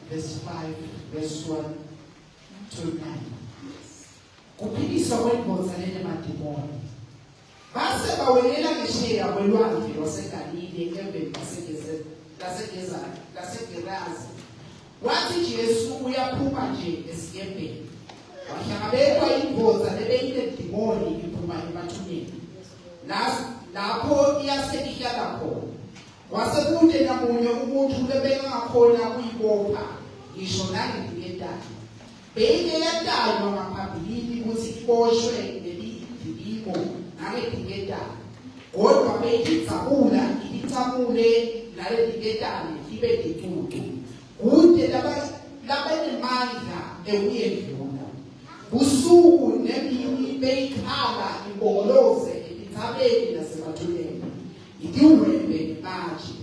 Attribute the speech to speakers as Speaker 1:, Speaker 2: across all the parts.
Speaker 1: Verse 5, verse 1 to 9. Kuphikiswa kwengozi nemadimoni. Base bawelela ngesheya kwelwandle lwaseGalile emveni laseGerazi. Wathi Jesu uyaphuma nje esikepeni. Wahlangabezwa ingozi nebeyinedimoni iphuma emathuneni. Lapho iyasekihlala khona. Wasekude namunye umuntu lebengakhona kuyibopha ngisho nangendiyedana. Beyingeyedana ngaphambilini ukuthi iboshwe nelidilimo nangediyedana. Kodwa beyithakula ilicamule nalediyedana libe licucu. Kude labenemandla ekuyedlula. Busuku nemini beyikhala ibongoloze elithabeni nasemathuneni. Idiwembe manje.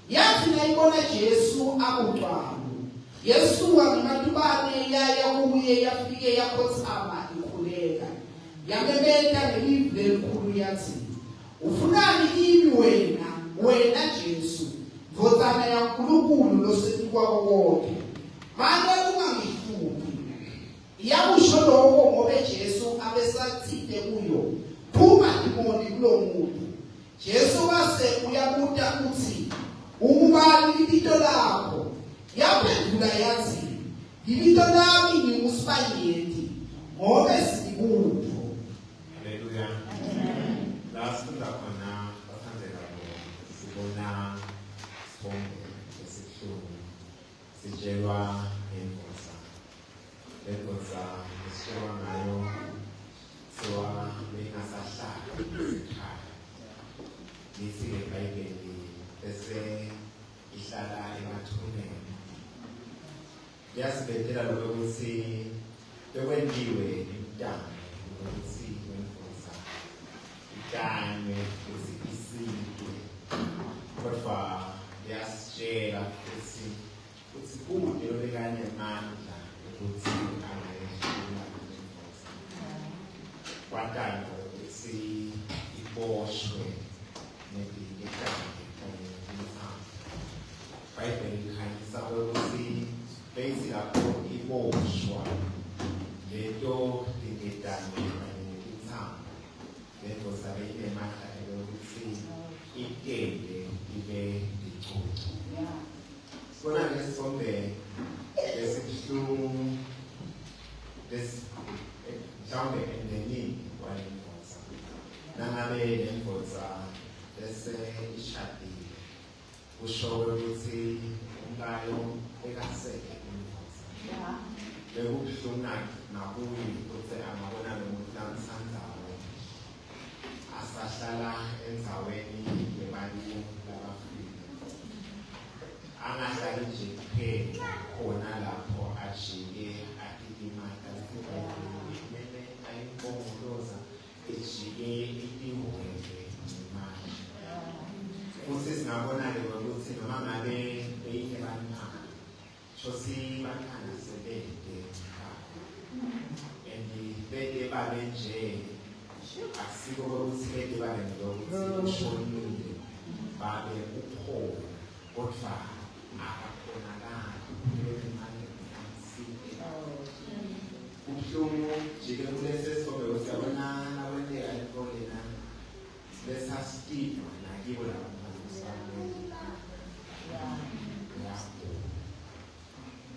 Speaker 1: Yathi nayibona Jesu akuqala. Yesu ngamatubane yaya kuye yafike yakhothama ikhuleka. Yamemeta ngelizwi elikhulu yathi, "Ufunani kimi wena Jesu, Ndodana yaNkulunkulu losekwako wonke? Manje ungangihluphi." Yakusho lokho ngoba Jesu abesathide kuyo, "Phuma imoni kulo muntu." Jesu wase uyabuta uthi, "Ungubani libito lakho?" Yaphendula yathi, "Libito lami ngingusipanyeti, ngoba sibutho."
Speaker 2: Haleluya. Lasifunda khona bathandeka sibona sibonge esihlungu sitshelwa ngengozi. Lengozi esitshelwa ngayo siwa bengasahlali ekhaya. Lithi eBhayibheli bese ihlala emathuneni. Yasibethela lokho ukuthi bekwendiwe imntana ukuthi wengoza ikanye ukuthi isindwe. Kodwa yasitshela ukuthi kude bekanye amandla ukuthi angayedlula lengoza. Kwatanda ukuthi iboshwe Bible ikhanyisa ukuthi bese lapho iboshwa leto ingedane kanye nethanga. Leto sabe inemandla ukuthi ikende ibe licucu. Sibona ngesombe lesihlungu mhlawumbe emndenini walengoza. Nangabe lengoza bese ishadile. Kusho ukuthi umkayo ekaseke ingozi. Bekubuhlungu nakuye ukuthi angabona lo muntu amthandayo asahlala endzaweni yebalini labafile. Angahlali nje kuphela khona lapho ajike atikimata kumele ayimbongoloza ejike itiwele nemali. Futhi singabona-ke ukuthi noma ngabe beyike bantwana shosi bantwana sebede and bede babe nje akusiko ukuthi bede babe ngokuthi ushonile babe upholo kodwa akakhonakali imali kansike ubuhlungu jike kulesi sigobe ukuthi yabona nakwenteka into lena lesasitidwa nakibo laba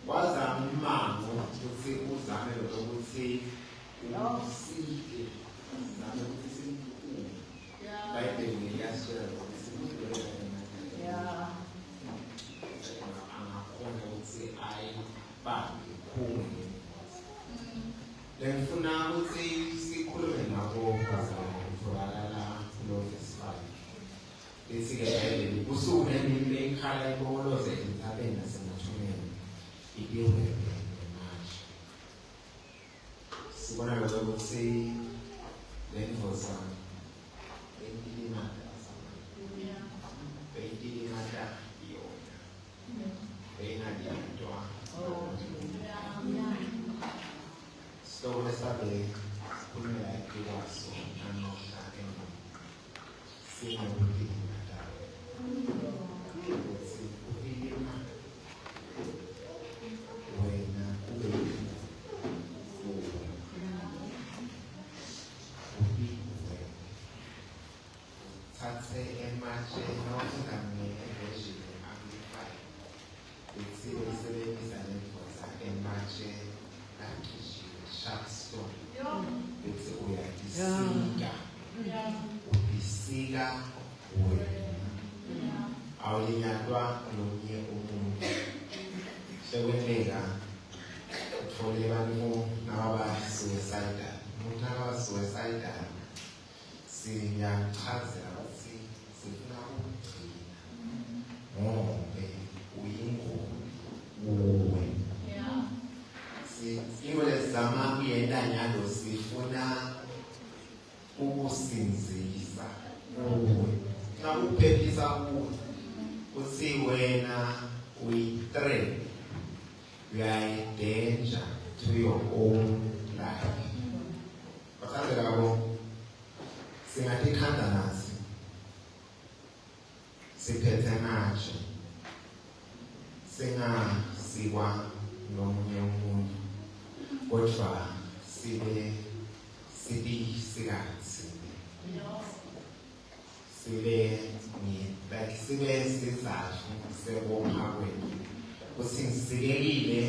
Speaker 2: wazama umango ukuthi uzame lokuthi usike uzame ukuthi simkhulu Bible liyasitshela ukuthi simkhulu angakhona ukuthi babi khulu. Lengifuna ukuthi sikhulume nabo kuzolala kulo festival. Lesikele usuku nemile ikhala iboloze entabeni nasemathuneni idiwe ngeMarch. Sibona lokho ukuthi lengoza endilimata sama. Endilimata yona. Enadiantwa. So let's start the sikhulume la ikwaso nanosha eno. Singabuthi awulinyatwa nomnye umuntu sekwenzeka uthole abantu nabasuicidal umuntu abasuicidal siyachazela ukuthi sifuna ukugcina ngobe uyingoma uwe ingolezama kuyenda nyalo sifuna ukusinzisa uwe na uphephisa uwe uthi wena uyi-threat, you are a danger to your own life. Bakhaze labo singathi khanda nasi siphethe natshe singasikwa nomunye umuntu kodwa sibe sikathi sibe sizathu sebopha kwethu ukuthi ngisikelile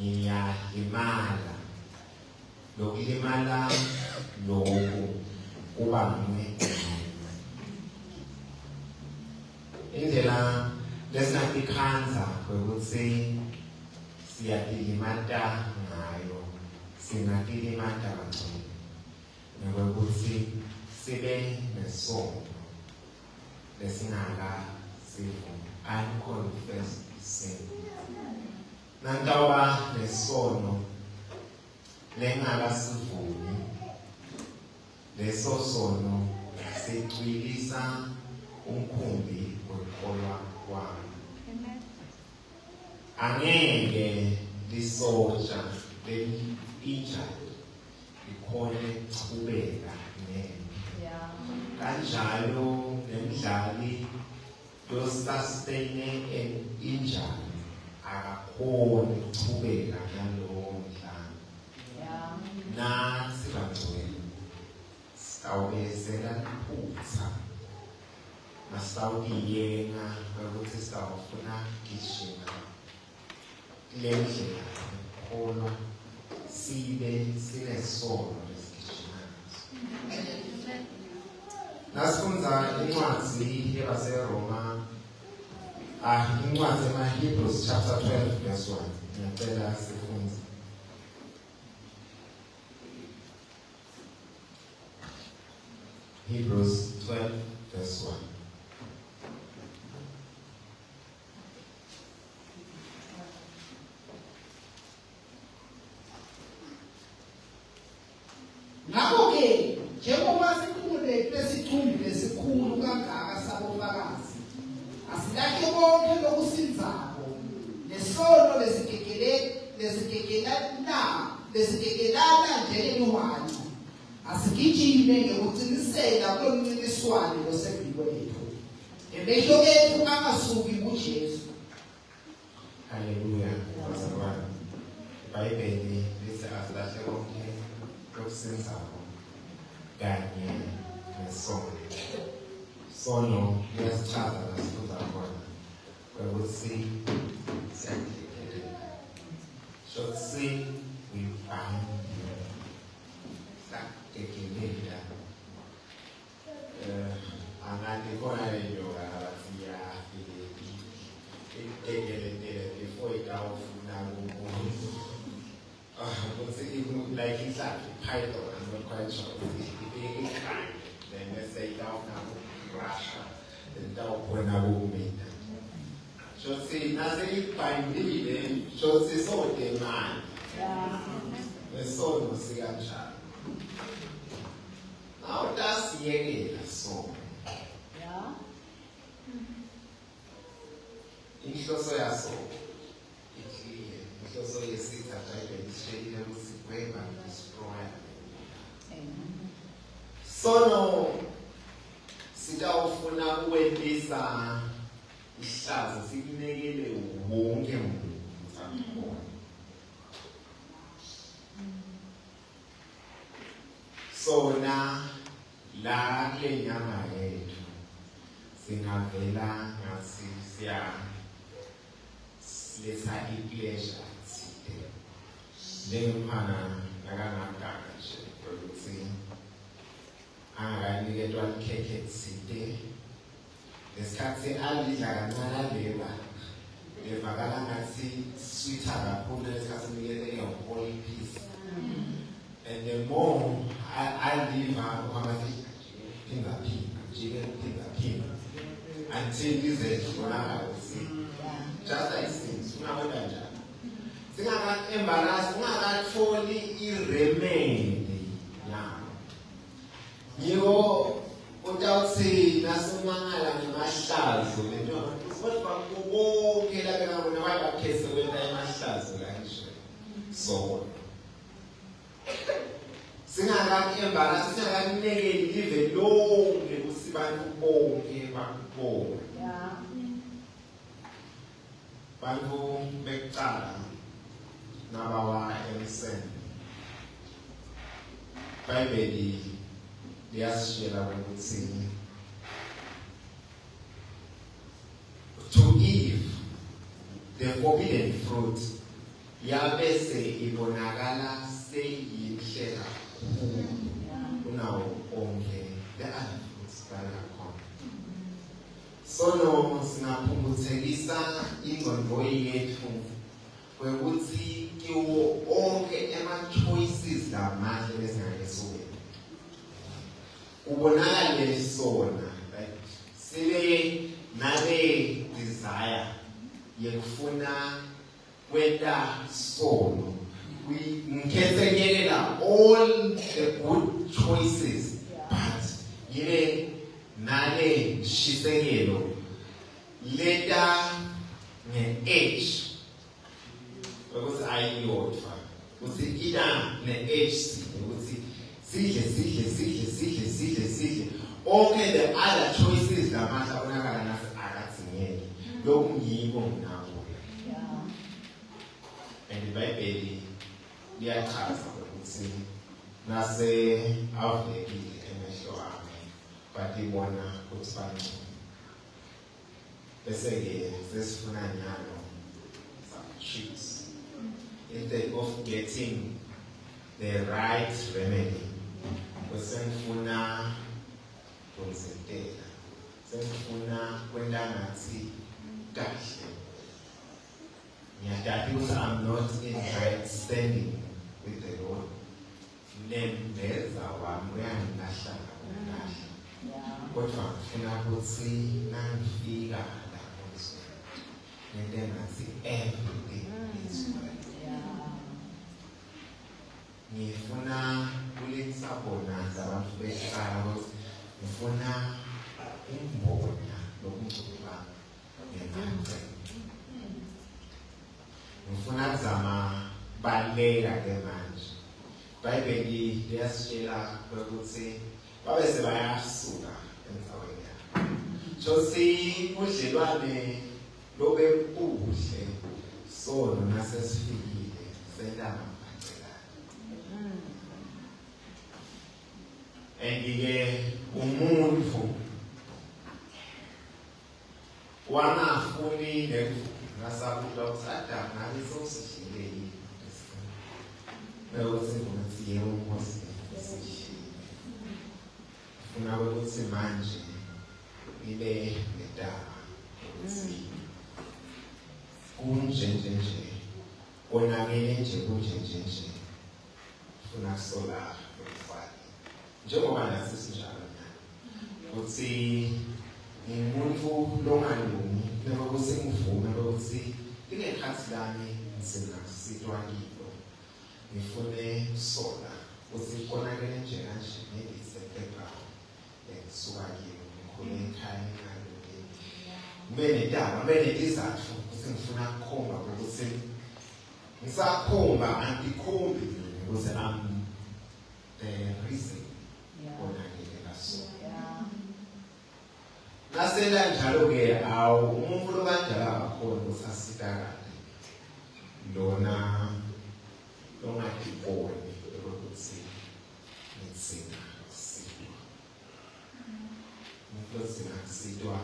Speaker 2: ngiyalimala lokulimala lokhu kuba indlela lesingatikhanza kwekuthi siyatilimata ngayo singatilimata kancane nokwekuthi sibe nesono lesingaka sivu unconfessed sin. Nantawuba nesono lengaka sivuni leso sono sicwilisa umkhumbi wekholwa kwami. Angeke lisoja leli-injured likhone chubeka kanjalo nemidlali yosustain injury akakhoni ukuchubeka nalowo mdlalo. Nathi bangcwele sitawubezela iphutha masitawukiyenga ukuthi sitawufuna gijima kule ndlela kholwa sibe sinesono lesigijimayo. Nasifundza incwadzi yabaseRoma incwadzi yamaHebrews chapter 12 verse 1. Ngiyacela sifundze. Hebrews 12 verse 1.
Speaker 1: Ngakho-ke njengoba lesithunzi lesikhulu kangaka sabofakazi asilahle konke lokusinzako nesono lesikekelana njengeliwani asigijime ngekucinisela kulo mncintiswano losebikwethu emehlo ethu angasuki kuJesu.
Speaker 2: Haleluya. Bazalwane, iBhayibheli lithi asilahle konke lokusinzako kanye nesono. Sono liyasichaza lasifuza khona kwekuthi siyadikelela. Short sin will bind you. Sakudekelela. Angathi khona leyo abathi yafike itekelele before itawufuna Python, I'm not quite sure. Then let's say down now Russia, then down when I will meet. So see, nothing by me, so see, so demand. The soul was the child. Now that's the soul. Inhloso yaso ikhiye inhloso yesitha ayibhekishelile ukuthi kweba destroy. Sono sitawufuna ukwendisa ihlazo sikunekele wonke umuntu. Sona la kule nyama yethu singavela ngasi siya letha i-pleasure side njengomphana nakangaganga nje ukuthi anganiketwa ikhekhe side lesikhathi alidla kancane aleva levakala ngathi sweeter kakhulu lesikhathi nikete a-whole piece and the more aliva uhamati phinda until lize kubonakala ukuthi just like things, embarrassed, fully irremedi. You without saying, that's the man I am in my stars. So, sing I got embarrassed, I got negative, live alone, it was Bantu bekala nabawa emsen Bible liyasishela ukuthi to Eve the forbidden fruit yabese ibonakala seyinhle kunawo onke the other fruits bayakhona. Sono singaphumbuthekisa ingqondo yethu kwekuthi kiwo onke ama-choices lamahle besingakesube ubonakale sona sibe nale desire yekufuna kwenta sono ngikhetsekela all the good choices but yibe nale shisekelo leta nge-age ukuthi ayiyodwa ukuthi ida ne-age side ukuthi sidle onke the other choices lamahla onakala nasi akathingeke lokhu ngiyiko nginakula and iBhayibheli liyachaza ukuthi nase avulekile emehlo ami batibona ukuthi bangcono bese-ke sesifuna nyalo some tricks instead of getting the right remedy besengifuna konzentela sengifuna kwenda ngathi kahle ngiyadada ukuthi I'm not in right standing with the Lord nembeza wami uyangilahla kahle kodwa ngifuna ukuthi nangifika and then I see everything is well. Ngifuna kulisa bona zabantu beqala ngifuna umbona lokucupha ngemanje. Ngifuna kuzama baleka ke manje. iBhayibheli liyasitshela ukuthi babe sebayasuka emhlabeni yabo. So budlelwane lobe kuhle sona nasesifikile selama bhacelana engike umuntu wangafuni ngasabuka usada ngabe sosishile yini bese ngokuthi yebo Nkosi sishile funa ukuthi manje ibe nedaba ukuthi kunjenjenje konakele nje kunjenjenje ufuna solar lokufaka njengoba nasi sinjalo ukuthi ngumuntu longalungi njengoba sengivuma ukuthi ingekhathi lami ngisengasitwa kilo ngifune solar ukuthi konakele nje kanje maybe background engisuka kiyo ngikhule ekhaya ngalungile kumele izathu ukuthi ngifuna ukukhomba ukuthi ngisakhomba angikhombi ukuze the reason konakele kaso nasela njalo-ke umuntu lo kanjalo akakhona ukuthi asitakade lona longadiboni ukuthi ngitsinga kusitwa umuntu otsinga kusitwa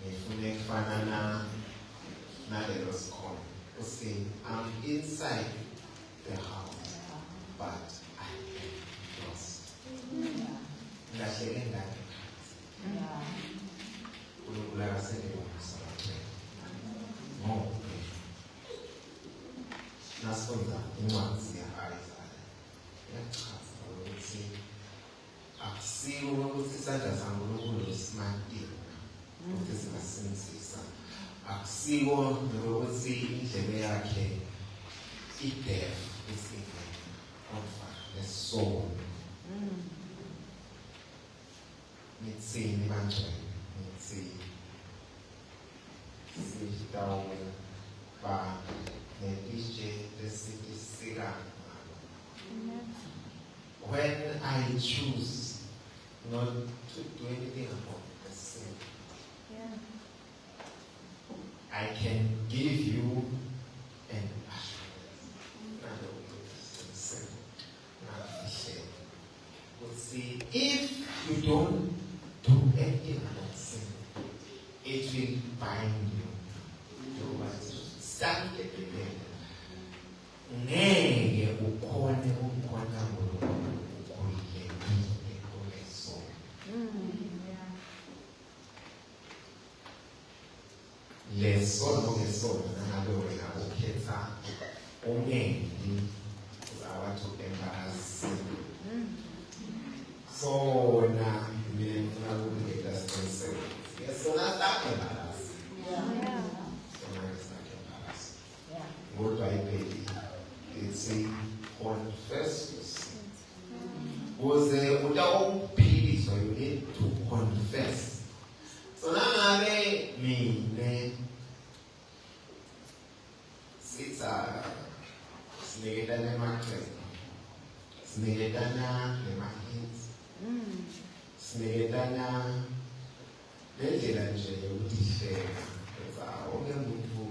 Speaker 2: ngifune kufana nalelo sikhono uthi I'm inside the house but I am lost ngahleke ngane ukulala sengiwasabaqe ngoba nasifunda incwadi ya-Isaya yachaza ukuthi akusiko ukuthi isandla saNkulunkulu simatile ukuthi singasebenzisa akusiko nokuthi indlebe yakhe idefu isike kodwa lesoul ngitsini bangcwele ngithi sitawuba netitshe lesithi sikangalo when I choose not to do anything about the sin I can give you an assurance. See, if you don't do anything about sin, it will bind you. Stand at the end. Ngeke ukhone ukukhona ngokulungile kuleso. Lesono nangabe wena ukhetha ungengi uzawathi embarrass. So now we are going to get us to say, yes, so that's that embarrass. So now it's not embarrass. What do I pay? It's a confess your sins. Was there without pity, so you need to confess. So now I mean, it's a snigedana market, snigedana market. Singetana lendlela nje yokuhleka ngoba wonke umuntu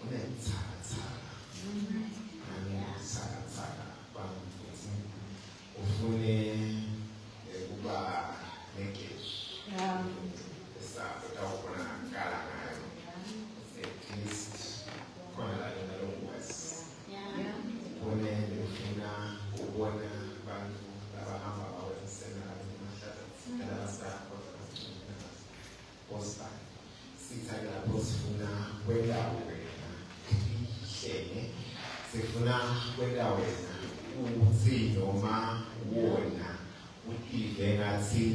Speaker 2: unetsaka bantu ufune ukuba negesh esakutawubona ngala ngayo at least khona la nalongwas ufune ufuna ukubona bantu abahamba bawensena Oscar. Sithatha lapho sifuna kwendawo wena ihlele sifuna kwendawo wena ukuthi noma wona utive ngathi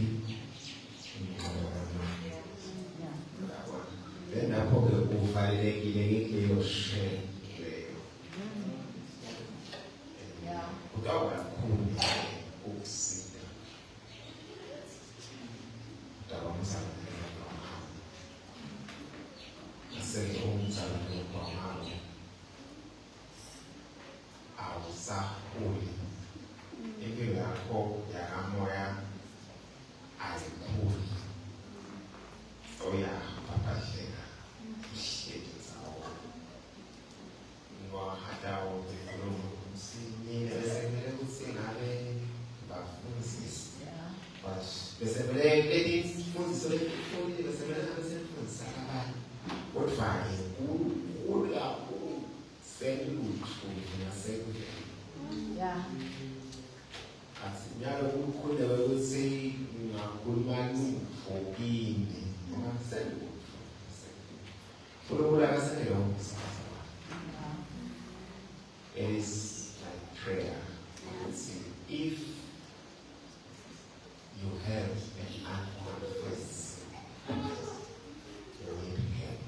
Speaker 2: then lapho-ke kuvalelekile kuleyo share leyo kutawuba kakhulu ukusida kutawuba umzali umzali kwamalo awusaholi impilo yakho yakamoya ayikhuli oyapapasheka uhleki zawo ngwahatawo bekhulumo sinile besemele ukuthi ngabe bafundisisi besemele letifundisiso letifundile besemele ngabe semfundisa abanye kodwa inkulu kakhulu selutho nasekudleni asinyalo ukukhuleka ukuthi ngakhuluma lutho kini noma selutho kulokula kasenelo umsakazo It is like prayer. See, if you have an unconfessed sin, you need help.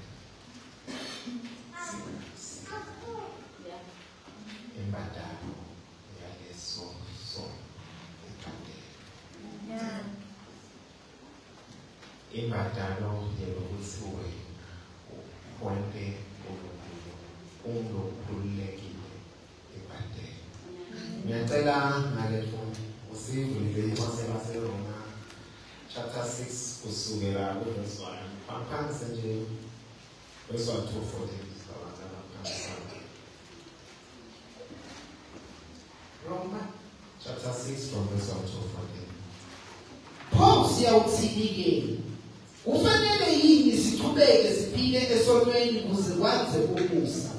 Speaker 2: Imbadalo yaleso sono ikandela. Imbadalo yokuthi wena ukhonde umuntu okhululekile ibhadela. Ngiyacela ngaleto usivulile waseRoma chapter 6 kusukela kuverse 1. Phansi nje verse 1 to 14 Roma chapter 6 from verse 1 to 14.
Speaker 1: Pho siyawuthini-ke? Kufanele yini siqhubeke siphile esonweni kuze kwanze ukusa?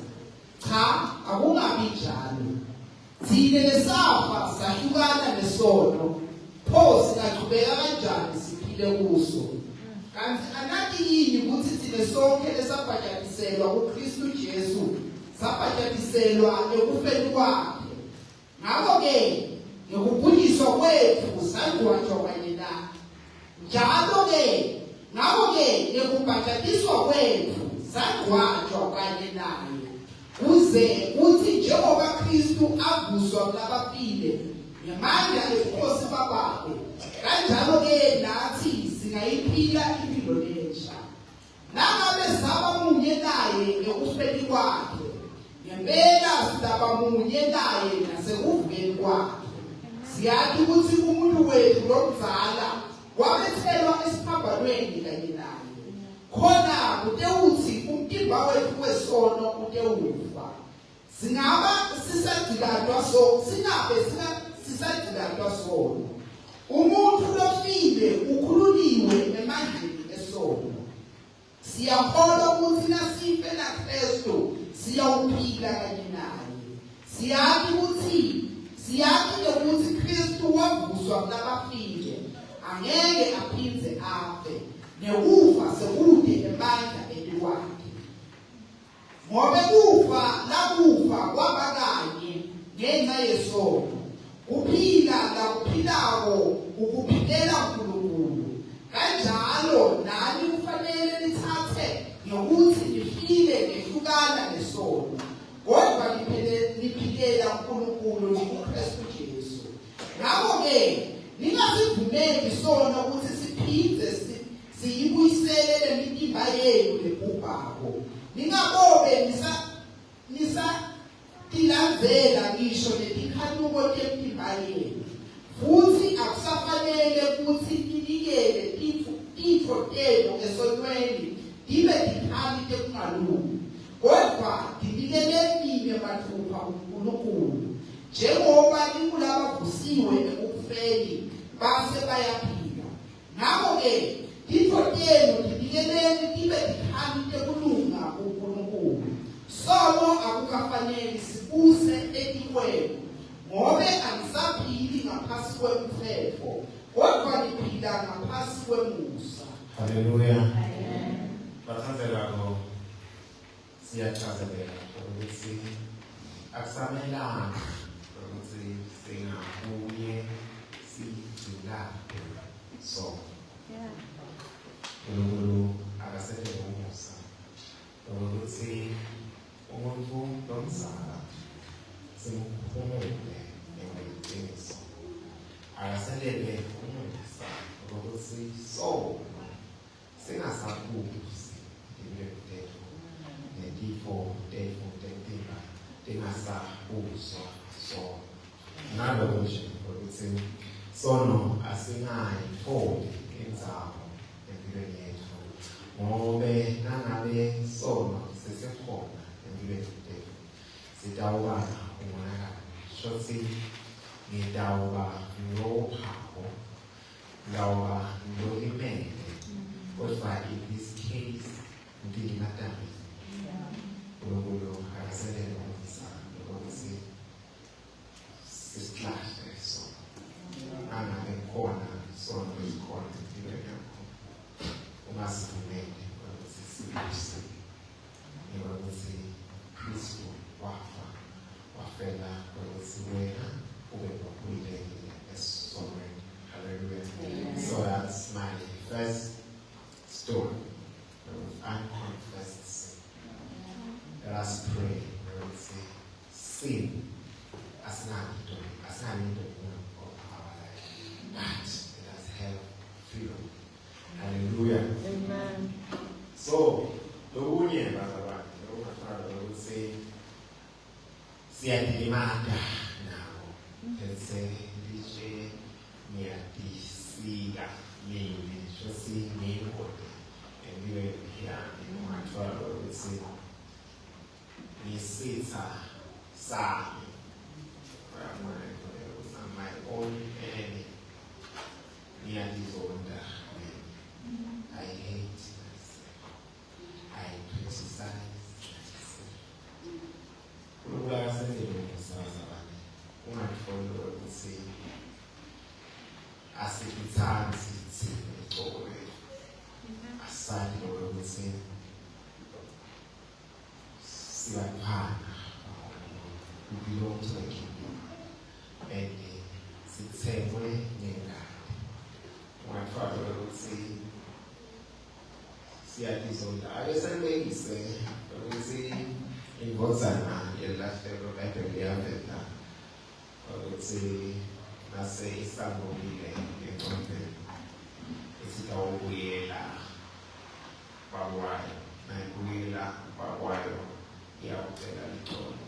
Speaker 1: Cha, akungabi njalo. Thine lesafa sahlukana nesono, pho singaqhubeka kanjani siphile kuso? Kanti anathi yini ukuthi thine sonke esabhajatiselwa kuKristu Jesu sabhajatiselwa ekufeni kwakhe? Ngakho-ke ngokubuyiswa kwethu sangcwatshwa kanye naye. Njalo-ke ngakho-ke ngokubhajiswa kwethu sangcwatshwa kanye naye, kuze kuthi njengoba Kristu avuswa kwabafile ngamandla ebukhosi babakhe, kanjalo-ke nathi singayiphila impilo entsha. Nangabe saba munye naye ekufeni kwakhe, ngempela sidaba munye naye nasekuvukeni kwakhe. Siyathi ukuthi umuntu wethu lomzala wabethelwa esiphambanweni kanye naye, khona kutewuthi umtimba wethu wesono utewufa. Singabe sisadikadwa sono. Umuntu lofile ukhululiwe emandleni esono. Siyakholwa ukuthi nasife naKristu siyawuphila kanye naye. Siyathi ukuthi Kristu wavuswa kwabafile, angeke aphinde afe, nekufa sekude emandla eliwakhe. Ngoba lakufa kwaba kanye ngenxa yesono, kuphila lakuphilako ukuphilela uNkulunkulu. Kanjalo nani kufanele lithathe nokuthi liphile ngehlukana nesono, kodwa liphilela uNkulunkulu kuKristu Jesu. Ngakho-ke ningasivumeli isono ukuthi siphinde siyibuyisele lemitimba yenu lebhubhako. Ningabobe nisatilandzela ngisho netikhanuko temtimba yenu. Futhi akusafanele ukuthi ninikele titfo tenu esonweni tibe tikhali tekungalungi, kodwa tinikeleni mathupha uNkulunkulu, njengoba ninkulabavusisiwe ekufeni base bayaphila. Ngakho-ke titfo tenu tinikeleni tibe tikhali tekulunga kuNkulunkulu. Sono akukafanele sibuse etikwenu, ngobe angisaphili ngaphasi kwemthetho, kodwa niphila ngaphasi kwemusa.
Speaker 2: Haleluya. Bathandelako siyachazeleka ukuthi akusamelanga ukuthi singabuye sigcilaphe sono. uNkulunkulu akasethe umusa ukuthi umuntu lomzala simphumule ngeqiniso. Akasethe umusa ukuthi sono singasabuzi impilo netifo tentimba tingasabuzwa sono. Ngaloko nje ukuthi sono asingayitholi inzalo empilweni yethu, ngobe nangabe sono sesikhona empilweni yethu sitawuba umonakalo. Shothi ngitawuba nophawu, ngitawuba nolimele, kodwa in this case ngilimatami. uNkulunkulu akasethe umusa ukuthi sisihlahle sono. Angabe khona sono esikhona empilweni yakho, ungasivumeli ukuthi sibuse, ngokuthi Kristu wafela us pray. We will say, sin as not of our life, but let us have freedom. Hallelujah.
Speaker 3: Amen.
Speaker 2: So, the union, Father, will say, Siatilimata now. Let's say, DJ Miati Siga, me, Josie, me, and we will hear in my father will say, Misita, Sa, my own enemy. Miati Zonda. I hate myself. I criticize myself. Kulula sendele sazabane. Ungafollow ukuthi asibithanzi thina eqolo. Asali ukuthi siyaphana. We belong to the kingdom. And sithengwe ngengane. Ungafollow ukuthi siyatizonda abesenbekise ukuthi ingozana yelahlelo kade liyavela ukuthi nase isambulile engqondweni esitawubuyela kwakwayo nayibuyela kwakwayo iyawucela lixolo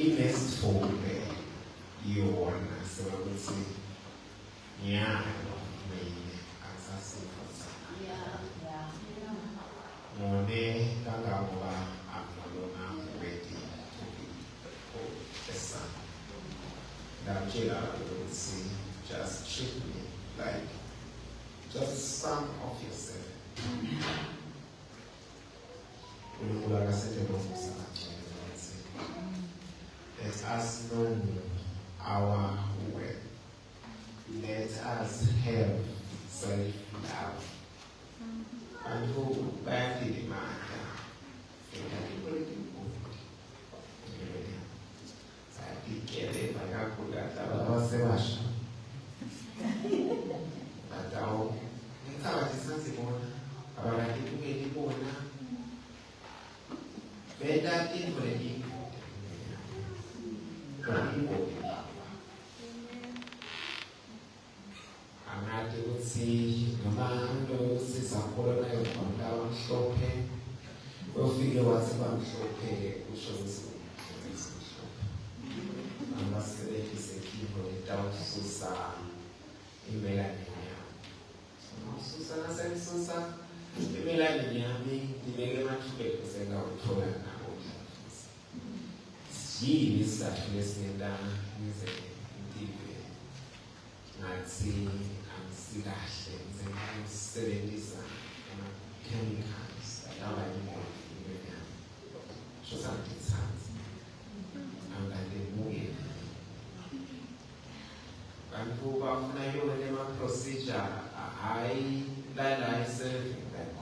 Speaker 2: i-next phone iyona sekuthi ngiyayo mina angisasifo Mone Kangawa Amalona ready to be the son. Najila will say, just treat me like just son of yourself. Let us know our way. Let us have self-love. And who badly demand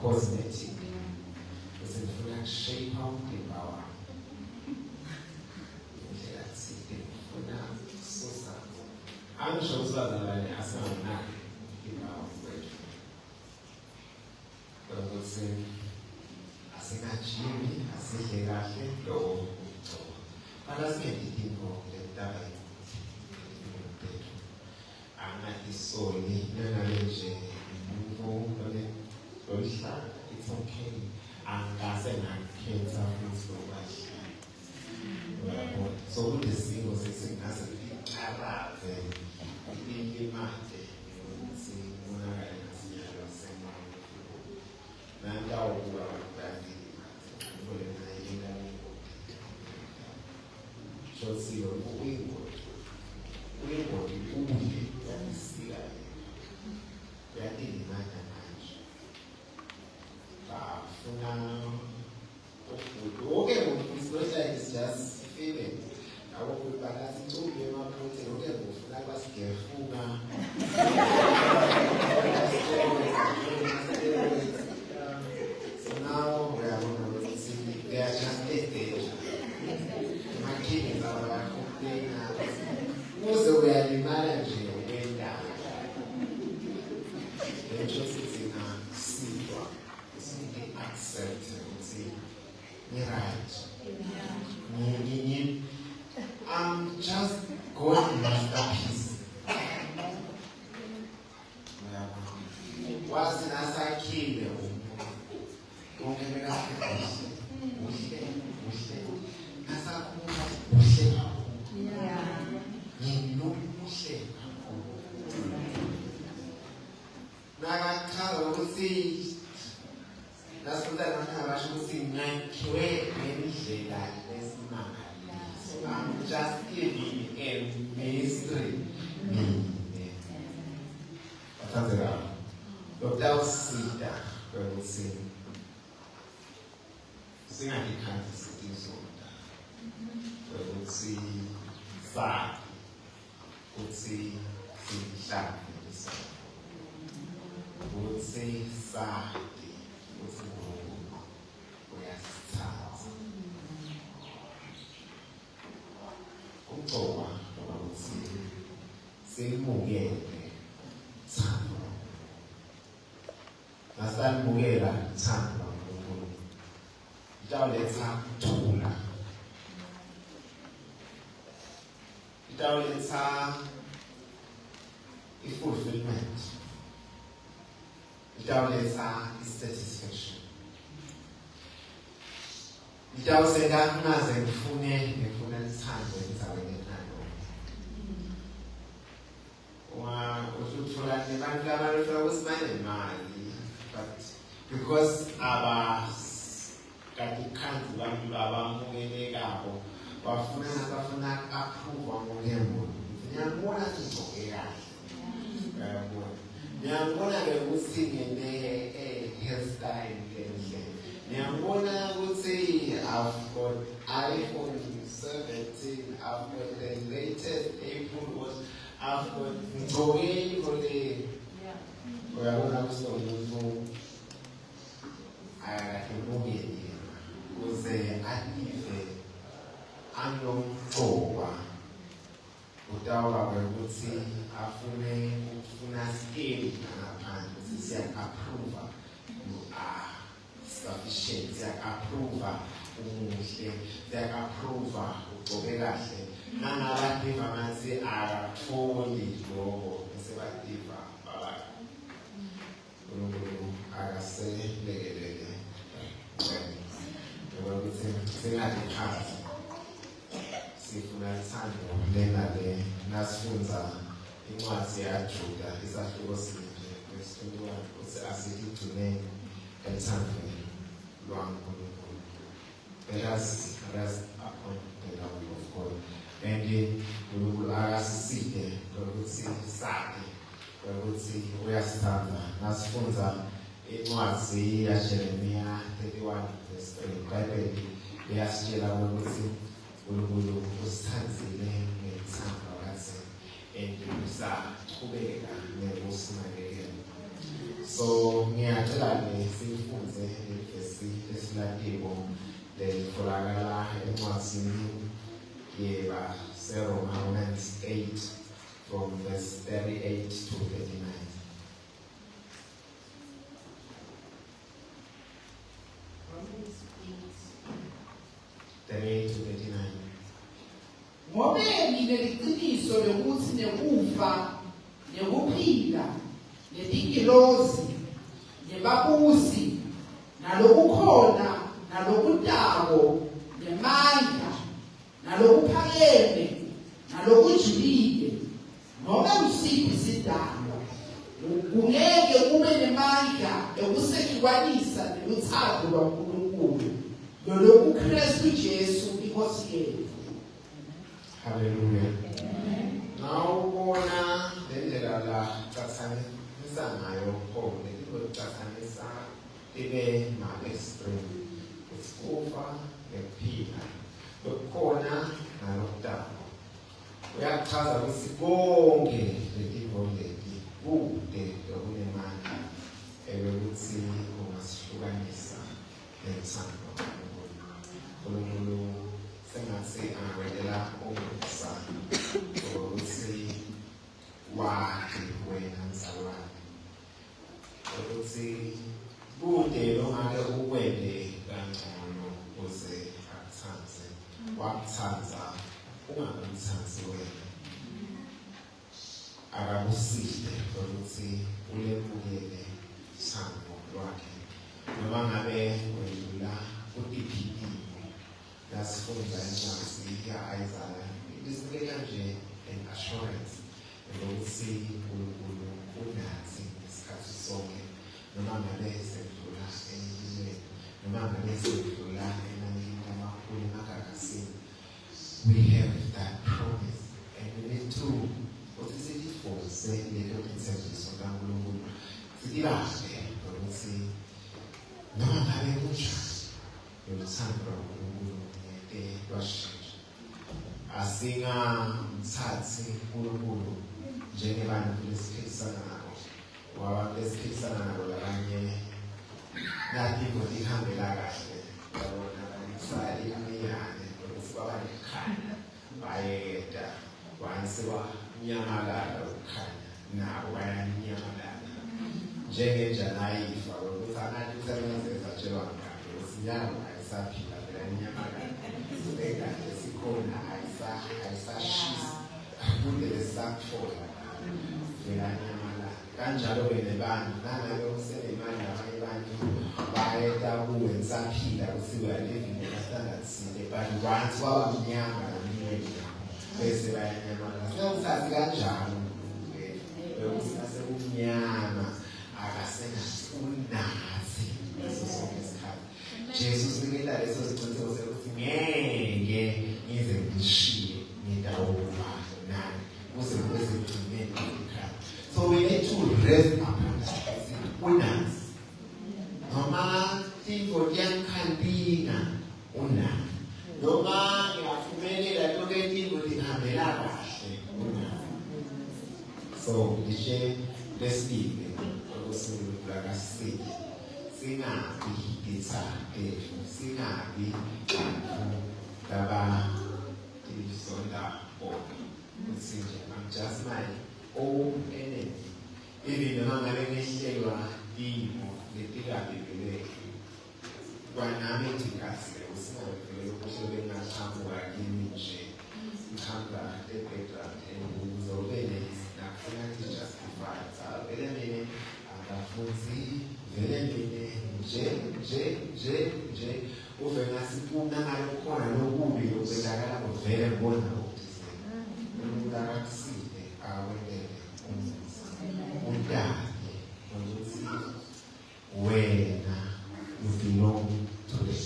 Speaker 2: cosmetic. It's in fact shape of the power. I'm sure that I asked him now. But I would say, I think I Jimmy, I say, he got him, go. But that's me, he didn't go, they died. I'm not his soul, he never it's okay. And that's an cancer so the thing was saying as a big carrot and being mate, saying one I see and now we are badly so see we would only see that didn't matter. Okay, it's not like it's just feeling. I want to balance it all. You know, I was careful now. So now we are going to see they are just dead. My kids are complaining. right. I'm just going masterpiece. What's in Asakile? I'm just giving a mystery. Without Sita, we will sing. Sing at the country sitting so we will see Sa, we will see Sha, we will see Sa, we will see we are stars. Umtoba, we will see Mugele, Tano. Nasal Mugela, Tano. Let's fulfillment. Let's satisfaction. Let's say that nothing but because our katikati bantu abamukelekako bafuna approve ngomuntu ngiyabona sizokeka ngiyabona ke ukuthi ngene hairstyle enhle ngiyabona ukuthi I've got iPhone 17, I've got the latest Apple Watch, I've got ngizokeni for the uyabona kusomuntu ayakubuyela uze anive anomthoba utawuba ukuthi ufuna skill ngaphandle ukuthi siya-approve you are sufficient, siya-approve umuhle, siya-approve ugcoke kahle nangabativa ngathi akatholi lokho bese bativa babayo uNkulunkulu akaselekelele ukuthi singathi phansi sifuna thando lena le nasifunza incwadi yaJuda isahluko sinje verse 21 ukuthi asigcineni ethandweni lwaNkulunkulu. Let us rest upon the love of God. And uNkulunkulu akasiside ukuthi sakhe ukuthi uyasithanda nasifunza incwadi yaJeremiya 31 verse 3 iBhayibheli liyasitshela ukuthi uNkulunkulu usithandile ngethando lakhe and usaqhubeka nokusinakekela. So ngiyacela sifunze lesi esilandiko letholakala encwadini Romans 8 from verse 38 to 39.
Speaker 1: Ngoba ngineqiniso lokuthi nekufa nekuphila netingilozi nebabusi nalokukhona nalokutako nemandla nalokuphakeme nalokujulile noma usiphi isidalwa kungeke kube nemandla ekusehlukanisa neluthando lwaNkulunkulu lolokuKristu Jesu inkosi yethu.
Speaker 2: Hallelujah. Now ubona lendlela la qathanisa ngayo khona iqathanisa ibe ma-extreme ukufa nekuphila kukhona nalokudaba. Uyachaza ukuthi konke lezinto lezi kude okunemandla ukuthi kungasihlukanisa nethando uNkulunkulu sengathi angawedela umusa ukuthi wakhe wena mzalwane ukuthi kude ongake ukwende kangcono uze wakuthanza ungamthanzi wena akakuside ukuthi ulemukele uthando lwakhe noma ngabe wedlula kudiphidiyo lasifunda incwadi ya-Isaiah isinika nje an assurance ukuthi uNkulunkulu unathi isikhathi sonke noma ngabe sedlula empilweni noma ngabe sedlula emalini amakhulu emagagasini. We have that promise and we need to usisifose lelo thembiso kaNkulunkulu silahle ukuthi noma ngabe kunjani uthando lwaNkulunkulu ngeke lwashintsha. Asingamthathi uNkulunkulu njengabantu lesiphilisana nabo ngoba lesiphilisana nabo labanye nathi kodwa ihambela kahle babona bayisala imiyane ukuthi babanekhaya bayeda wansiwa nyamalala ukukhanya nabo bayanyamalala njengenjana ayifa ukuthi anathi usebenze esatshelwa ngakho sinyama ayisaphila phela nyamalala ekade sikhona ayisashisa kule sakuthola phela nyamalala kanjalo-ke nebantu nangabe usenemali nabanye bantu bayeta kuwe nisaphila kusiwa living standard side but once kwaba mnyama nomnyeni bese bayanyamalala singakusazi kanjalo ukuthi asekumnyama akasenathi unathi leso sonke isikhathi. Jesu sinikela leso siqiniseko sokuthi ngeke ngize ngishiye ngidawuba nani kuze kube sekugcineni ekhaya. So we need to rest upon that unathi noma tifo liyangikhandina unathi noma ngiyaphumelela lonke izinto zihambela kahle unathi. So ngisho lesibili okusungula kasidi singabi ithathu singabi laba isonda bonke ukuthi nje I'm just my own enemy. Even noma ngabe ngehlelwa imo letikabibeleke kwanami ngikasile usingavele ukuthi bengachamuka kimi nje ngihamba e-background engizobele nakufuna justify vele mina akafuthi vele mina nje uve ngasipuna ngalo khona lokubi lokwenzakala vele ngibona ukuthi umuntu akakuside awelele umntane ukuthi wena you belong to the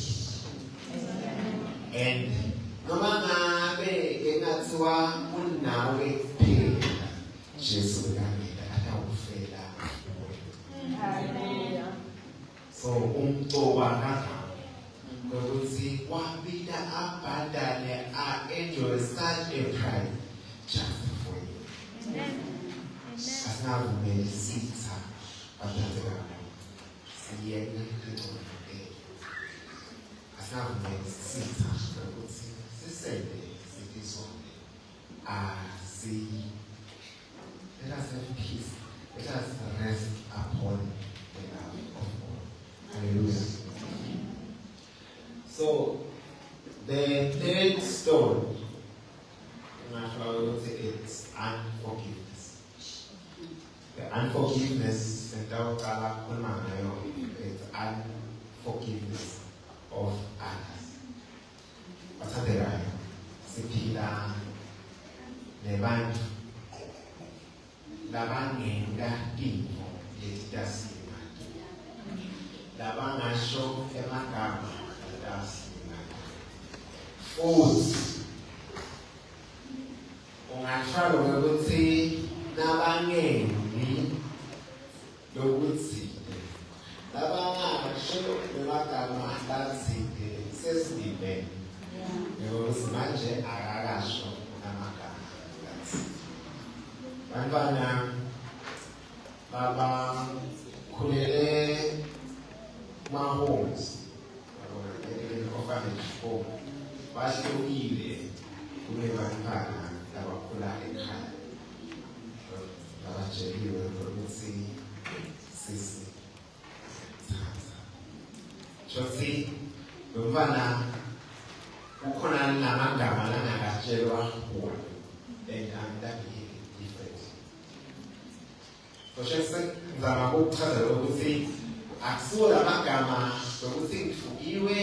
Speaker 2: and noma ngabe engathiwa unawe kuphela Jesu bekangela atawufela wena. So umcobanga ukuthi wabida abadale enjoy such a pride just for you. Asinavumeli sitha abadale babo siyena ngicobanga asinavumeli sitha ukuthi sisele sitisonke let us have peace. Let us rest upon the love of God. Hallelujah. So, the third stone, it's unforgiveness. The unforgiveness, it's unforgiveness of others. What's that? Sipila nebantu labangenda timo lesitasima labangasho emagama latasima futhi ungatshalo ukuthi nabangeni lokuthi labangasho emagama latsite sesibene ngoba manje akakasho amagama latsite. Bantwana baba khulele ma-homes orphanage home bahlukile kule bantwana labakhula ekhaya labatsheliwe ukuthi sisi thatha shothi lo mfana kukhona lamagama langakatshelwa wona and that different. So ngizama ukuchazela ukuthi akusiwo lamagama sokuthi ngithukiwe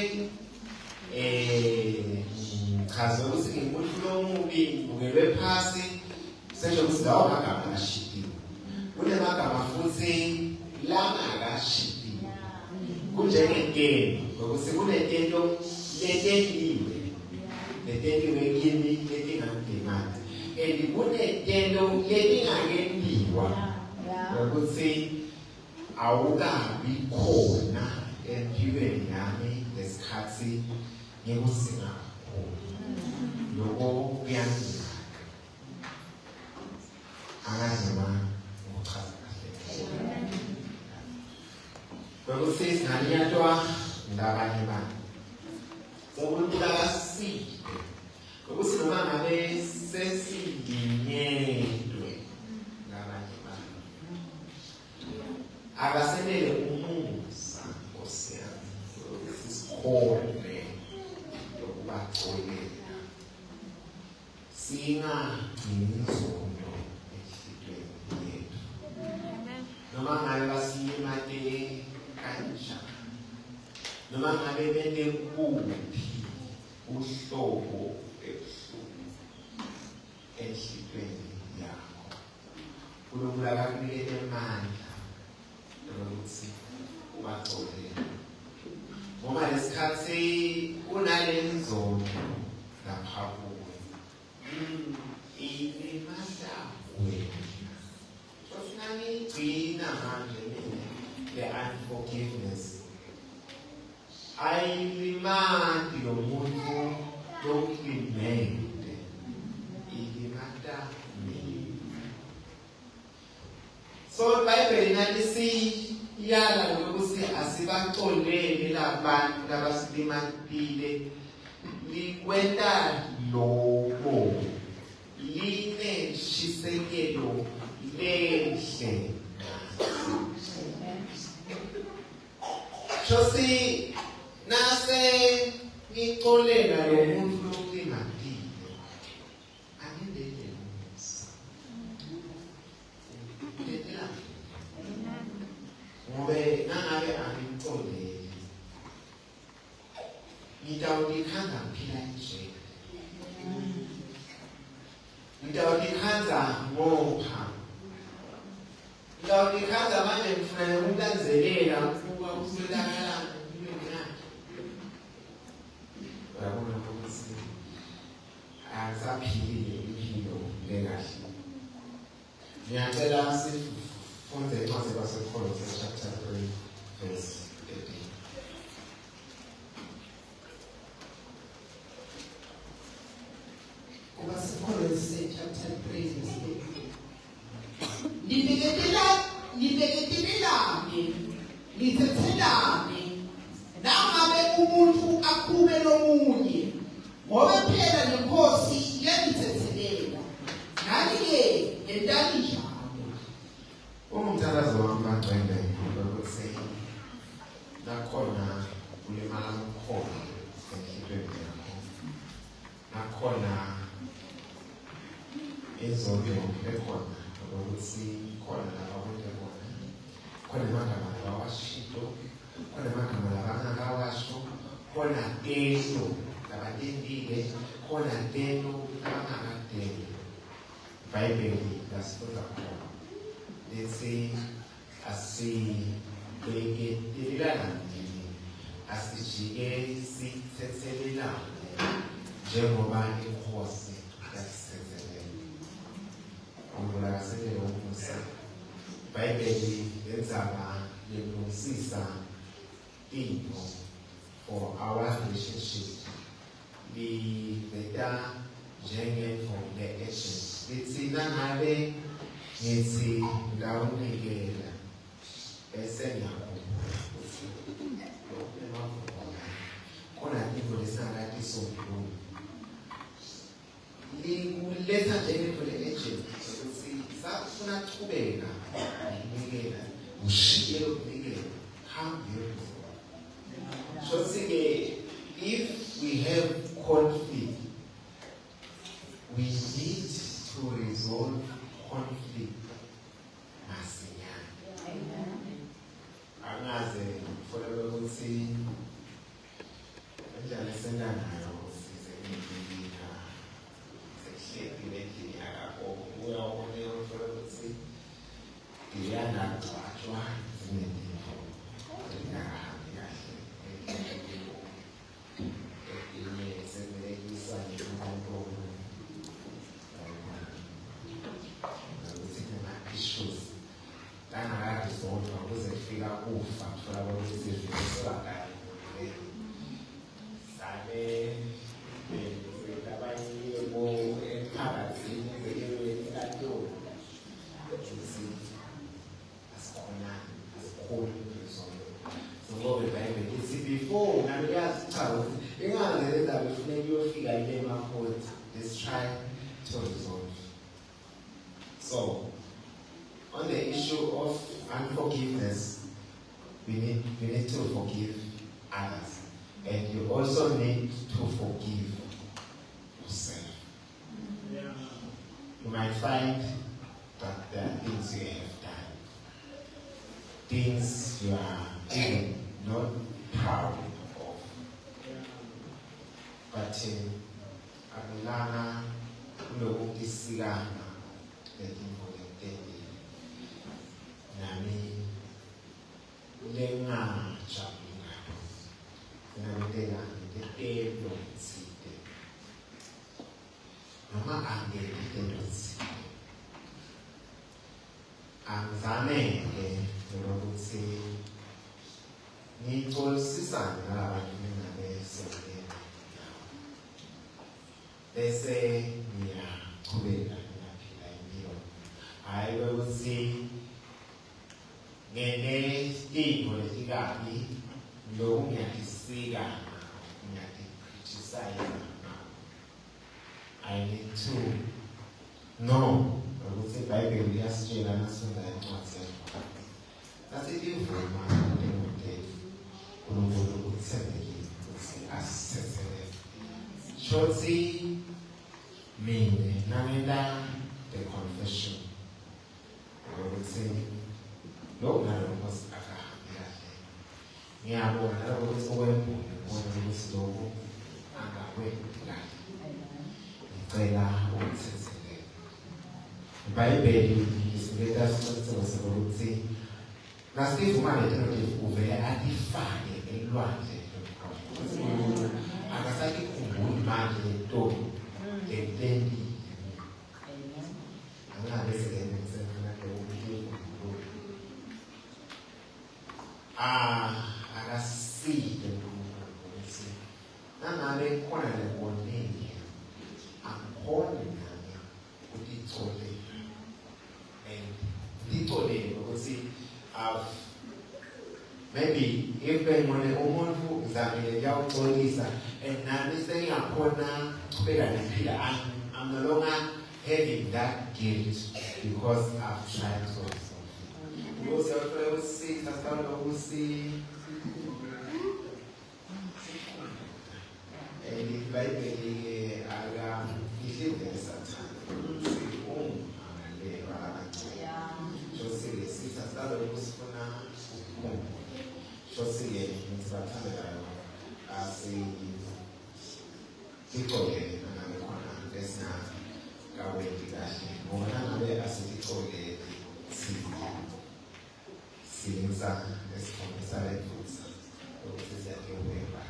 Speaker 2: chaza ukuthi ngimuntu lomubi ngibukelwe phasi sesho ukuthi lawo magama ashitiwe. Kunemagama futhi langakashitiwe kunjengentendo ngokuthi kunentento letentiwe kimi letingadingani and kunentento letingakentiwa ngokuthi awukabi khona empilweni yami lesikhathi ngikusinga loko kuyangiza angazima ukuchaza kahle ngokuthi singaliyatwa ndabanye bani sokuthi akaside ngokuthi noma ngabe sesiyinyedwe ngabanye bani akasenele umusa Nkosi yami ukuthi sikhone lokubagcoyelela singagcini izono enhliziyweni yethu noma ngabe basiyimate kanjani noma ngabe benekuphi uhlobo ebuhlungu enhliziyweni yakho uNkulunkulu akakunikele amandla ukuthi ubagcoyelela ngoba lesikhathi kunalenzondo lapha kuwe ilimandla wena sosinangigcina manje le-unforgiveness ayilimandi lo muntu lokulimende ilimanda mina. So iBhayibheli nathi siyala ukuthi asibaxolele labantu labasilimandile likwenta lobo lineshisekelo lehle shosi nase ngixolela lo muntu lokulimandile angindele umusa ngobe nangabe angimxoleli ngitawulikhanda ngiphila nje ngitawulikhanda ngopha ngitawulikhanda manje ngifuna ukulanzelela ukuba usolakala empilweni yakhe uyabona ukuthi akasaphilile impilo lekahle. Ngiyacela sifunde incwadi yabaseKolose chapter 3 verse 18.
Speaker 1: Kolose chapter 3 verse 8. Libheketelelani, lithethelani, nangabe umuntu akhume nomunye, ngoba phela lenkosi iyalithethelela. Ngani-ke lentani njalo.
Speaker 2: Umthandazo wami bagcwele ukuthi nakhona kulimala kukhona enhlizweni yakho. Nakhona izono ekhona ukuthi khona lapha konke khona. Khona amagama labawashilo, khona amagama labangakawasho, khona tento labatendile, khona tento labangakatende. iBhayibheli lasifunda khona lithi asibheketelelani, asijike sithethelelane njengoba inkosi yasithethelela. UNkulunkulu akasenele umusa. iBhayibheli lenzaba lilungisisa into for our relationship. Liveta njengemvo le-action. Lithi nangabe ngithi ngawunikela bese ngiyakhumbula khona into lesingakathi sombululo likuletha njengemvo le-action ukuthi safuna chubeka nginikela ushiye ukunikela hambe yokuzwa. So if we have conflict sendanayo size ngidina sehleli endlini yakho uyawubona ukuthi ngiyana gcwatshwa zinendifo zingahambi kahle elinye semelekisa njengomuntu ukuthi kuna-issues tangakade zodwa kuze kufika kufa kuthola ukuthi ziveswakale sale abanye emphakathini ezelweni kantoni ukuthi asikhonani asikhoni ngoba iBhayibheli ithi before ngabe yazichaza ukuthi ingazele ndaba ifuneka uyofika yile maphoti let's try to resolve. So on the issue of unforgiveness, we need to forgive others. And you also need to forgive yourself. Yeah. You might find that there are things you have done, things you are even not proud of. But akulana kunokusikana letinto nami lengajabu ngakho ngabeka ngitelo side noma angeke side angizame ukuthi ngixolisisane nalabantu engabe sengena bese ngiyaqhubeka ngiyaphila impilo hayi ukuthi ngenestingo lesikabi lo ngiyakisika ngiyakicriticize. I need to know ukuthi iBhayibheli liyasitshela nasifunda incwadi yakho nasithi ivuma lengudeli uNkulunkulu ukuthembekile ukuthi asisethele shothi mine nangenda the confession ukuthi lo nalo mos akahambi kahle ngiyabona ukuthi okwembona ubona ukuthi lokho angakwenzi kahle ngicela ukuthethelela iBhayibheli isileta sisebenzisa ukuthi nasivuma lento uvele atifake elwandle lokuqala akasakikhumbuli manje lento entendi angabezekene ngisefuna lokho akaside ukuthi nangabe khona lebonile akhona nami ukutholela and ngitholele ukuthi maybe if bengone umuntu ngizamile ngiyawuxolisa and nami sengiyakhona ukuqhubeka nephila I'm no longer having that guilt because I've tried to resolve it. Because you're sick, that's not what see. And if Bible aga ihlile Satan. Josile sisasala ukusifuna Josile ngisathanda asi ixolele nami khona lesina kawendi kahle ngoba ngabe asixolele sinza esikhombisa lefuza ukuthi siyaqhubeka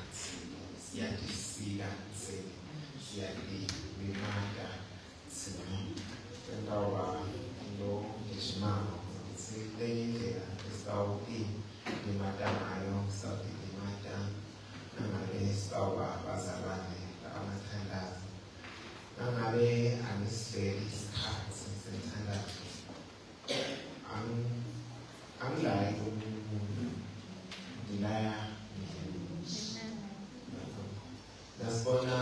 Speaker 2: siyadisika siyadimanda sinawa lo ishimama ukuthi leyindlela esawuti dimada ngayo sawuti dimada nangabe sawa bazalwane amathandazo nangabe anisifeli isikhathi senthandazo angilaya ngilaya nasibona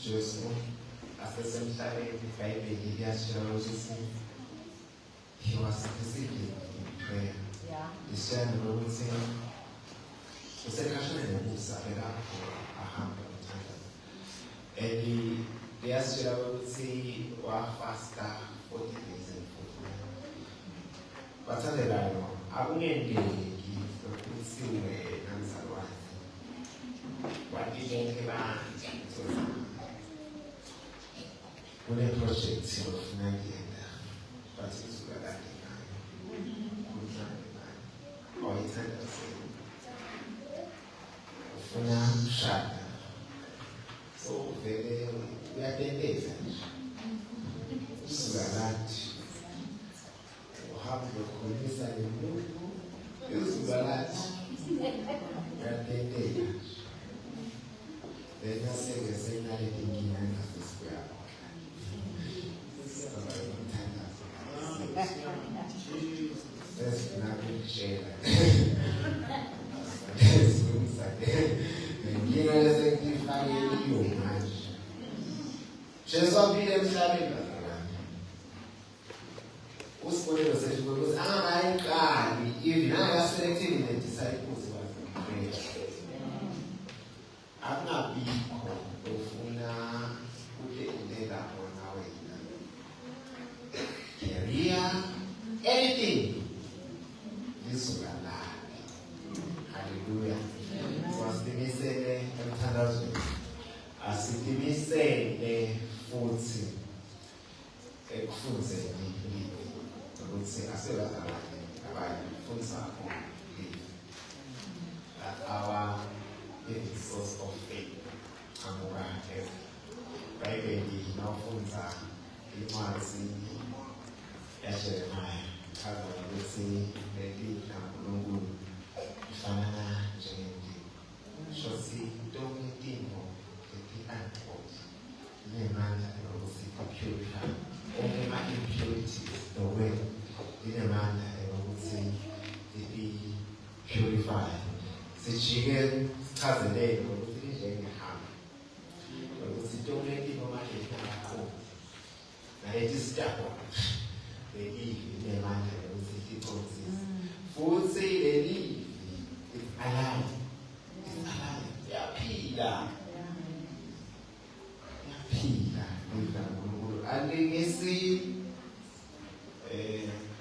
Speaker 2: Jesu asesemhlabeni iBhayibheli liyasitshela ukuthi he was disciplined in prayer. Lisitshela nokuthi usekhashane nobusa belapho ahamba umthandazo and liyasitshela ukuthi wafasta 40 days and 40 nights. Bathandelayo akungendeki ukuthi wena mzalwane wathi bonke abantu Kune-project yokufuna kuyenda but izulakade ngayo kuncane ngayo awayithandazeli ufuna ukushada so vele uyatendeza nje izulakade uhambe ukhulumisa nemuntu izulakade uyatendeza then aseke senaleti inkinga engasesikuyakhona Sheswapile emhlabeni usibonelo sethu ukuthi angayiqali even angaselected the disciples akungabikho ofuna ukulekelela bona wena career anything lisukalani haleluya wasimisele emthandazweni asimisele futhi ekufunzeni ukuthi asebazalwane abanye fundisa that our source of faith amuka Bhayibheli nawufunda incwadi yaJeremiya chaza ukuthi leli kaNkulunkulu lifanana njengendima shothi ntombi intimo eti-unquote linemandla yokuthi ipurify onke ama-impurities nowe linemandla yokuthi ipi-purify sijike sichazeleke ukuthi linjengehamba ukuthi intombi intimo manje kakhulu nalethi sitapho linemandla yokuthi liphonsise futhi leli alive yaphila alingisi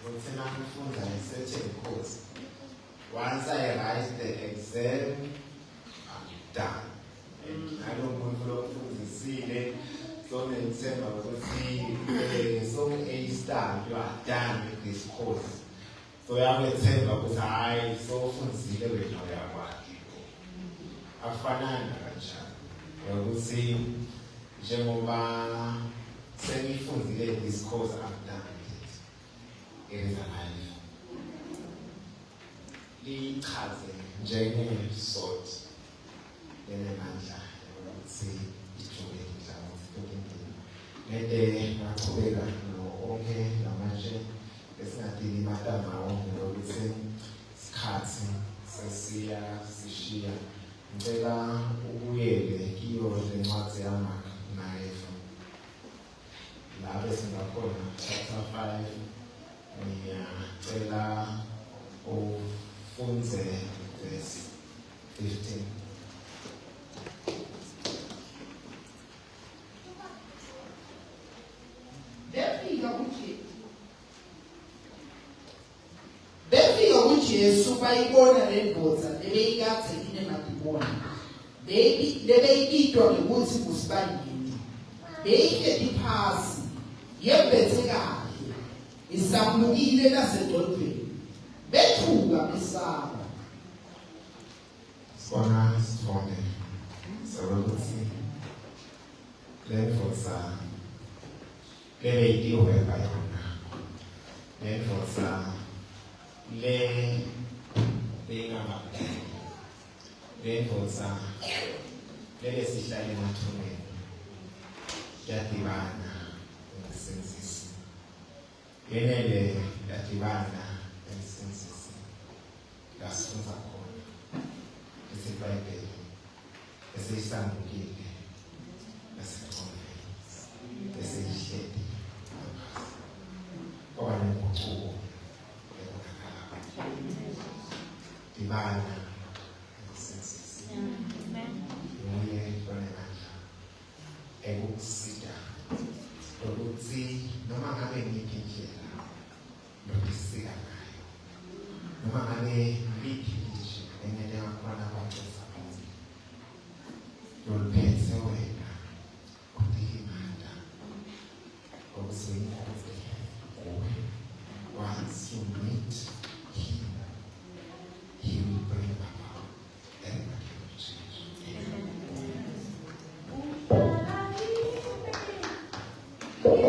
Speaker 2: uthena kufunda certain course once I write the exam I'm done nalomuntu lokufundisile so ngithemba ukuthi so A-star you are done with this course so yabethemba ukuthi hayi so ufundisile wena uyakwazi afanana kanjani ukuthi njengoba sengifundile this course I'm done with it. It is alive. Lichaze njenge-salt enemandla yokuthi ijule inhlangothi ngede ngaqhubeka onke namanje esingadili matama onke lokuthi isikhathi sesiya sishiya ngicela ubuyele kiyo le ncwadi yamakha nayefa la besingakhona chapter 5 ngiyacela ufunze verse 15
Speaker 1: befika kuJesu bayibona le ndoda lebeyikade inemadimoni lebeyibitwa ngokuthi kusibangini beyihleli phasi yembethe kahle isamukile nasedolobheni bethuka besaba
Speaker 2: sibona sithombe sokuthi le ndoda lebeyitiwe bayona le ndoda le bengamapheli le ndoda lesihlale emathuneni yadibana nesenzisi yenele yadibana nesenzisi lasifunza khona isibhayibheli esiyisambukile esithombe esiyihleli kwaba nenguquko dibana nesenzisi nguye konenandla ekukusida ukuthi noma ngabe ngiphi indlela nokisika ngayo noma ngabe ngiphi nje engene ngakhona kwaqesa yoluphethe wena same over here. Once you meet him, he will bring about everybody will change.